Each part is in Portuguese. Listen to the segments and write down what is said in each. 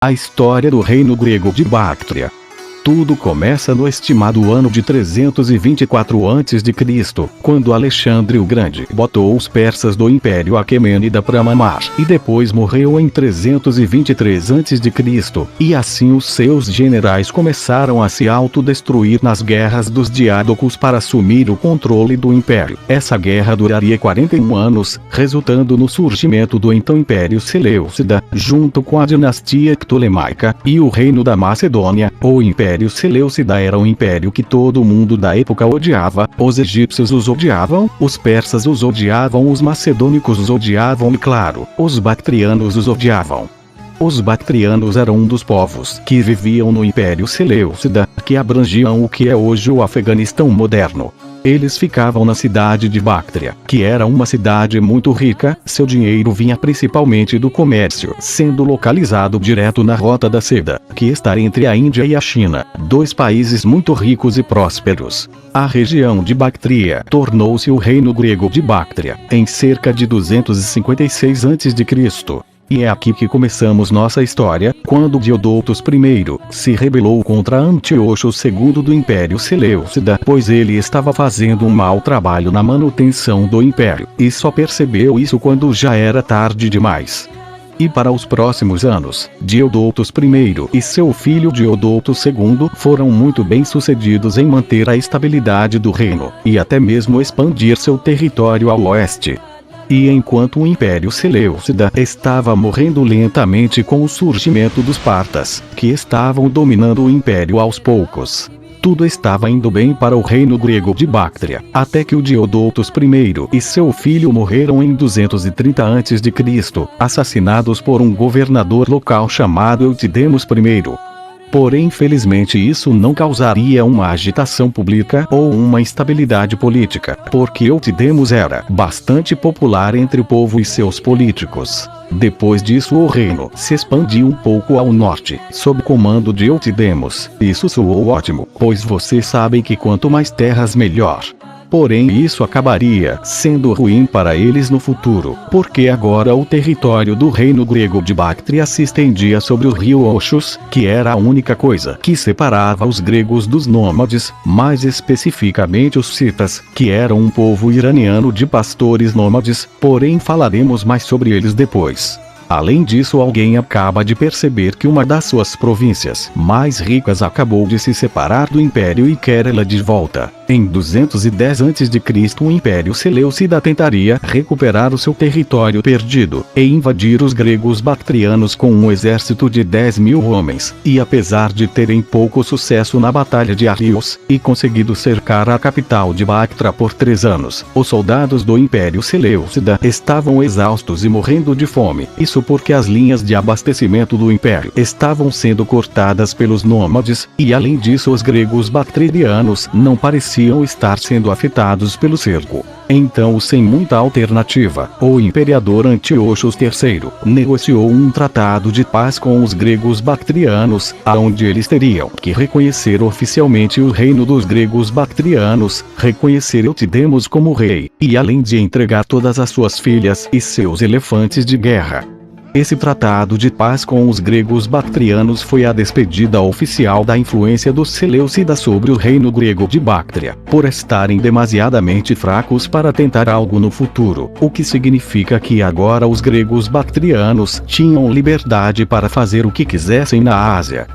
A história do reino grego de Bactria. Tudo começa no estimado ano de 324 a.C., quando Alexandre o Grande botou os persas do Império Aquemênida para mamar, e depois morreu em 323 a.C., e assim os seus generais começaram a se autodestruir nas guerras dos Diádocos para assumir o controle do império. Essa guerra duraria 41 anos, resultando no surgimento do então Império Seleucida, junto com a dinastia Ptolemaica, e o reino da Macedônia. O Império Seleucida era um império que todo mundo da época odiava. Os egípcios os odiavam, os persas os odiavam, os macedônicos os odiavam e, claro, os bactrianos os odiavam. Os bactrianos eram um dos povos que viviam no Império Seleucida, que abrangiam o que é hoje o Afeganistão moderno. Eles ficavam na cidade de Bactria, que era uma cidade muito rica. Seu dinheiro vinha principalmente do comércio, sendo localizado direto na Rota da Seda, que está entre a Índia e a China, dois países muito ricos e prósperos. A região de Bactria tornou-se o reino grego de Bactria, em cerca de 256 a.C. E é aqui que começamos nossa história, quando Diodotos I se rebelou contra Antíoco II do Império Seleucida, pois ele estava fazendo um mau trabalho na manutenção do império, e só percebeu isso quando já era tarde demais. E para os próximos anos, Diodotos I e seu filho Diodotos II foram muito bem-sucedidos em manter a estabilidade do reino, e até mesmo expandir seu território ao oeste. E enquanto o Império Seleucida estava morrendo lentamente com o surgimento dos partas, que estavam dominando o império aos poucos, tudo estava indo bem para o reino grego de Bactria, até que o Diodotos I e seu filho morreram em 230 a.C., assassinados por um governador local chamado Eutidemos I. Porém, infelizmente, isso não causaria uma agitação pública ou uma instabilidade política, porque Eutidemos era bastante popular entre o povo e seus políticos. Depois disso, o reino se expandiu um pouco ao norte, sob comando de Eutidemos. Isso soou ótimo, pois vocês sabem que quanto mais terras, melhor. Porém, isso acabaria sendo ruim para eles no futuro, porque agora o território do reino grego de Bactria se estendia sobre o rio Oxus, que era a única coisa que separava os gregos dos nômades, mais especificamente os citas, que eram um povo iraniano de pastores nômades, porém falaremos mais sobre eles depois. Além disso, alguém acaba de perceber que uma das suas províncias mais ricas acabou de se separar do império e quer ela de volta. Em 210 a.C., o Império Seleucida tentaria recuperar o seu território perdido e invadir os gregos bactrianos com um exército de 10.000 homens, e apesar de terem pouco sucesso na Batalha de Arrios, e conseguido cercar a capital de Bactra por 3 anos, os soldados do Império Seleucida estavam exaustos e morrendo de fome. Isso porque as linhas de abastecimento do império estavam sendo cortadas pelos nômades, e além disso os gregos bactrianos não pareciam estar sendo afetados pelo cerco. Então, sem muita alternativa, o imperador Antíoco III negociou um tratado de paz com os gregos bactrianos, aonde eles teriam que reconhecer oficialmente o reino dos gregos bactrianos, reconhecer Eutidemos como rei, e além de entregar todas as suas filhas e seus elefantes de guerra. Esse tratado de paz com os gregos bactrianos foi a despedida oficial da influência dos Seleucidas sobre o reino grego de Bactria, por estarem demasiadamente fracos para tentar algo no futuro, o que significa que agora os gregos bactrianos tinham liberdade para fazer o que quisessem na Ásia.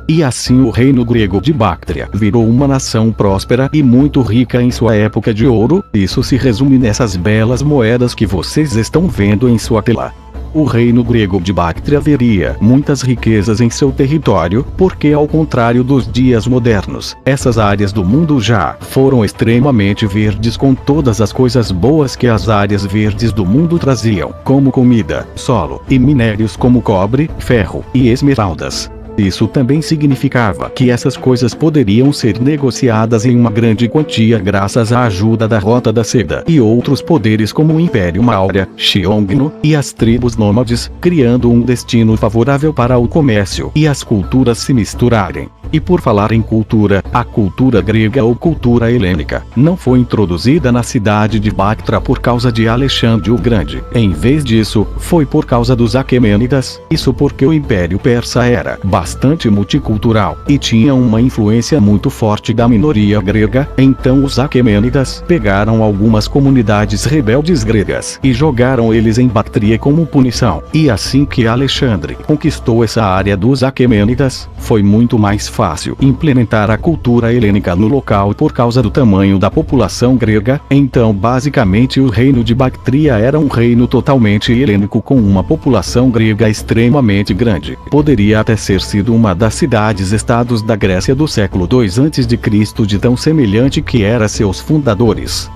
E assim o reino grego de Bactria virou uma nação próspera e muito rica em sua época de ouro. Isso se resume nessas belas moedas que vocês estão vendo em sua tela. O reino grego de Bactria veria muitas riquezas em seu território, porque ao contrário dos dias modernos, essas áreas do mundo já foram extremamente verdes, com todas as coisas boas que as áreas verdes do mundo traziam, como comida, solo e minérios como cobre, ferro e esmeraldas. Isso também significava que essas coisas poderiam ser negociadas em uma grande quantia graças à ajuda da Rota da Seda e outros poderes como o Império Maurya, Xiongnu e as tribos nômades, criando um destino favorável para o comércio e as culturas se misturarem. E por falar em cultura, a cultura grega ou cultura helênica não foi introduzida na cidade de Bactra por causa de Alexandre o Grande. Em vez disso, foi por causa dos Aquemênidas. Isso porque o Império Persa era bastante multicultural e tinha uma influência muito forte da minoria grega. Então os Aquemênidas pegaram algumas comunidades rebeldes gregas e jogaram eles em Bactria como punição. E assim que Alexandre conquistou essa área dos Aquemênidas, foi muito mais fácil implementar a cultura helênica no local por causa do tamanho da população grega. Então basicamente o reino de Bactria era um reino totalmente helênico com uma população grega extremamente grande. Poderia até ser sido uma das cidades-estados da Grécia do século II a.C., de tão semelhante que era seus fundadores.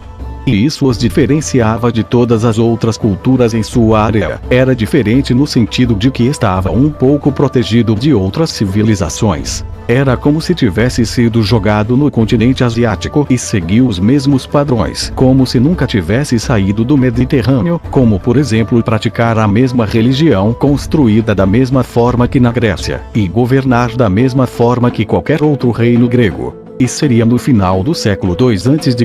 E isso os diferenciava de todas as outras culturas em sua área. Era diferente no sentido de que estava um pouco protegido de outras civilizações. Era como se tivesse sido jogado no continente asiático e seguiu os mesmos padrões, como se nunca tivesse saído do Mediterrâneo, como por exemplo praticar a mesma religião construída da mesma forma que na Grécia, e governar da mesma forma que qualquer outro reino grego. E seria no final do século II a.C.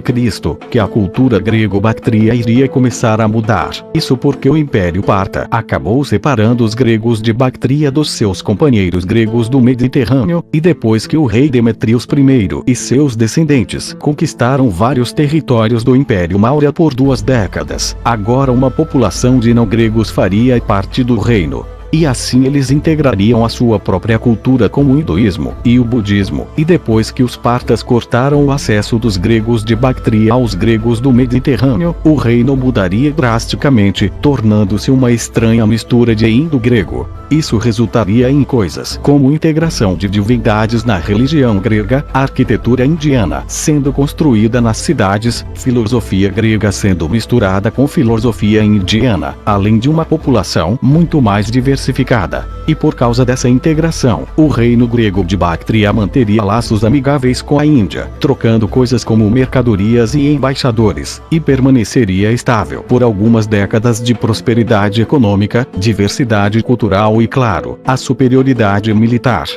que a cultura grego-bactria iria começar a mudar. Isso porque o Império Parta acabou separando os gregos de Bactria dos seus companheiros gregos do Mediterrâneo, e depois que o rei Demetrios I e seus descendentes conquistaram vários territórios do Império Maurya por 2 décadas, agora uma população de não-gregos faria parte do reino. E assim eles integrariam a sua própria cultura como o hinduísmo e o budismo. E depois que os partas cortaram o acesso dos gregos de Bactria aos gregos do Mediterrâneo, o reino mudaria drasticamente, tornando-se uma estranha mistura de indo-grego. Isso resultaria em coisas como integração de divindades na religião grega, arquitetura indiana sendo construída nas cidades, filosofia grega sendo misturada com filosofia indiana, além de uma população muito mais diversificada. E por causa dessa integração, o reino grego de Bactria manteria laços amigáveis com a Índia, trocando coisas como mercadorias e embaixadores, e permaneceria estável por algumas décadas de prosperidade econômica, diversidade cultural e, claro, a superioridade militar.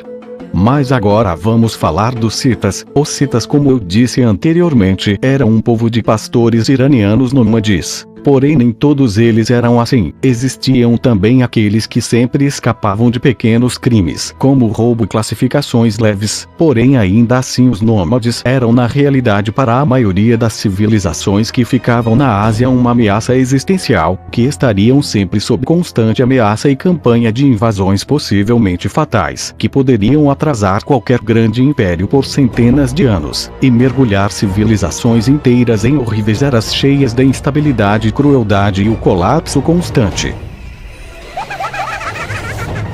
Mas agora vamos falar dos citas. Os citas, como eu disse anteriormente, eram um povo de pastores iranianos nômades. Porém nem todos eles eram assim. Existiam também aqueles que sempre escapavam de pequenos crimes, como roubo e classificações leves. Porém ainda assim os nômades eram na realidade para a maioria das civilizações que ficavam na Ásia uma ameaça existencial, que estariam sempre sob constante ameaça e campanha de invasões possivelmente fatais, que poderiam atrasar qualquer grande império por centenas de anos, e mergulhar civilizações inteiras em horríveis eras cheias de instabilidade, crueldade e o colapso constante.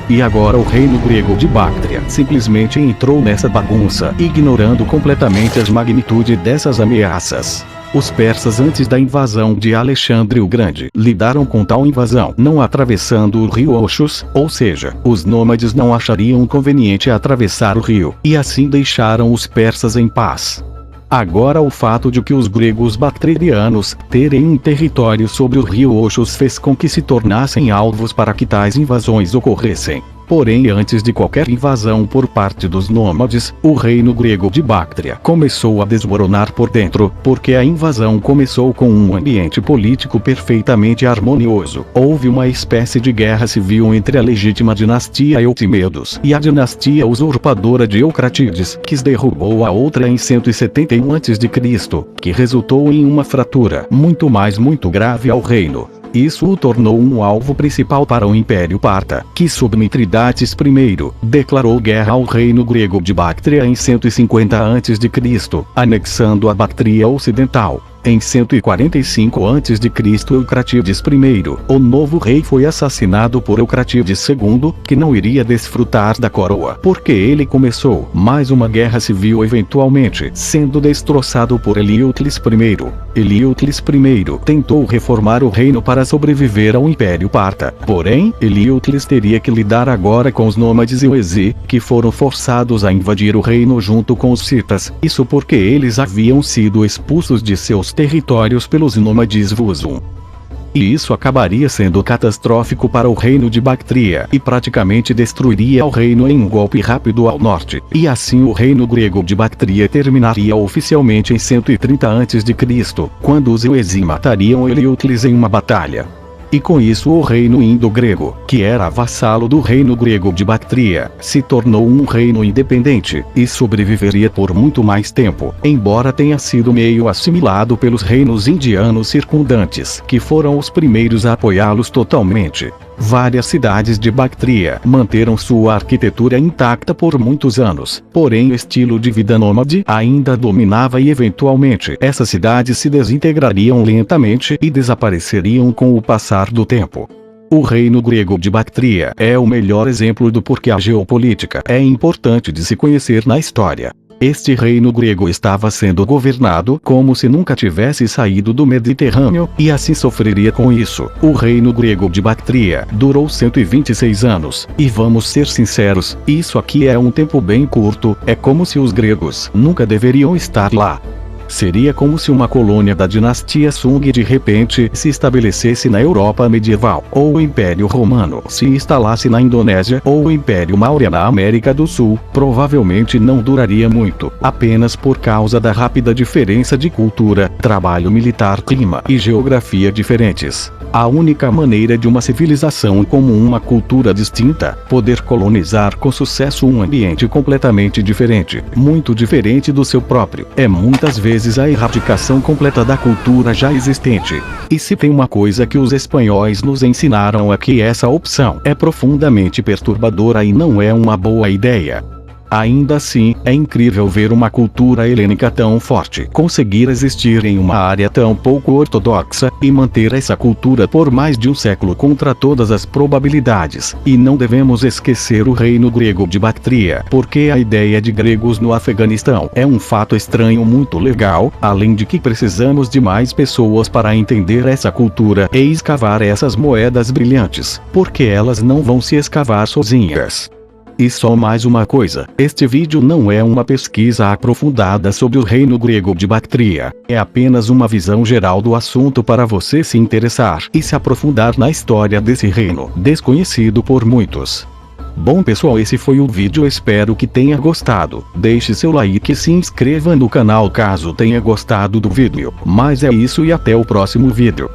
E agora o reino grego de Bactria simplesmente entrou nessa bagunça, ignorando completamente as magnitudes dessas ameaças. Os persas, antes da invasão de Alexandre o Grande, lidaram com tal invasão não atravessando o rio Oxus, ou seja, os nômades não achariam conveniente atravessar o rio, e assim deixaram os persas em paz. Agora o fato de que os gregos bactrianos terem um território sobre o rio Oxus fez com que se tornassem alvos para que tais invasões ocorressem. Porém, antes de qualquer invasão por parte dos nômades, o reino grego de Bactria começou a desmoronar por dentro, porque a invasão começou com um ambiente político perfeitamente harmonioso. Houve uma espécie de guerra civil entre a legítima dinastia Eutimedos e a dinastia usurpadora de Eucratides, que derrubou a outra em 171 a.C., que resultou em uma fratura muito grave ao reino. Isso o tornou um alvo principal para o Império Parta, que sob Mitridates I, declarou guerra ao reino grego de Bactria em 150 a.C., anexando a Bactria Ocidental. Em 145 a.C., Eucratides I, o novo rei, foi assassinado por Eucratides II, que não iria desfrutar da coroa, porque ele começou mais uma guerra civil, eventualmente sendo destroçado por Eliútlis I. Eliútlis I tentou reformar o reino para sobreviver ao Império Parta, porém, Eliútlis teria que lidar agora com os nômades e Ezi, que foram forçados a invadir o reino junto com os citas, isso porque eles haviam sido expulsos de seus territórios pelos nômades Vuzum. e isso acabaria sendo catastrófico para o reino de Bactria e praticamente destruiria o reino em um golpe rápido ao norte, e assim o reino grego de Bactria terminaria oficialmente em 130 a.C., quando os Euesi matariam Heliócles em uma batalha. E com isso o reino indo-grego, que era vassalo do reino grego de Bactria, se tornou um reino independente, e sobreviveria por muito mais tempo, embora tenha sido meio assimilado pelos reinos indianos circundantes, que foram os primeiros a apoiá-los totalmente. Várias cidades de Bactria manteram sua arquitetura intacta por muitos anos, porém o estilo de vida nômade ainda dominava e eventualmente essas cidades se desintegrariam lentamente e desapareceriam com o passar do tempo. O reino grego de Bactria é o melhor exemplo do porquê a geopolítica é importante de se conhecer na história. Este reino grego estava sendo governado como se nunca tivesse saído do Mediterrâneo, e assim sofreria com isso. O reino grego de Bactria durou 126 anos, e vamos ser sinceros, isso aqui é um tempo bem curto, é como se os gregos nunca deveriam estar lá. Seria como se uma colônia da dinastia Sung de repente se estabelecesse na Europa medieval, ou o Império Romano se instalasse na Indonésia, ou o Império Maurya na América do Sul. Provavelmente não duraria muito, apenas por causa da rápida diferença de cultura, trabalho militar, clima e geografia diferentes. A única maneira de uma civilização como uma cultura distinta poder colonizar com sucesso um ambiente completamente diferente, muito diferente do seu próprio, é muitas vezes a erradicação completa da cultura já existente. E se tem uma coisa que os espanhóis nos ensinaram é que essa opção é profundamente perturbadora e não é uma boa ideia. Ainda assim, é incrível ver uma cultura helênica tão forte conseguir existir em uma área tão pouco ortodoxa, e manter essa cultura por mais de um século contra todas as probabilidades. E não devemos esquecer o reino grego de Bactria, porque a ideia de gregos no Afeganistão é um fato estranho muito legal, além de que precisamos de mais pessoas para entender essa cultura e escavar essas moedas brilhantes, porque elas não vão se escavar sozinhas. E só mais uma coisa, este vídeo não é uma pesquisa aprofundada sobre o reino grego de Bactria, é apenas uma visão geral do assunto para você se interessar e se aprofundar na história desse reino, desconhecido por muitos. Bom pessoal, esse foi o vídeo, espero que tenha gostado. Deixe seu like e se inscreva no canal caso tenha gostado do vídeo. Mas é isso e até o próximo vídeo.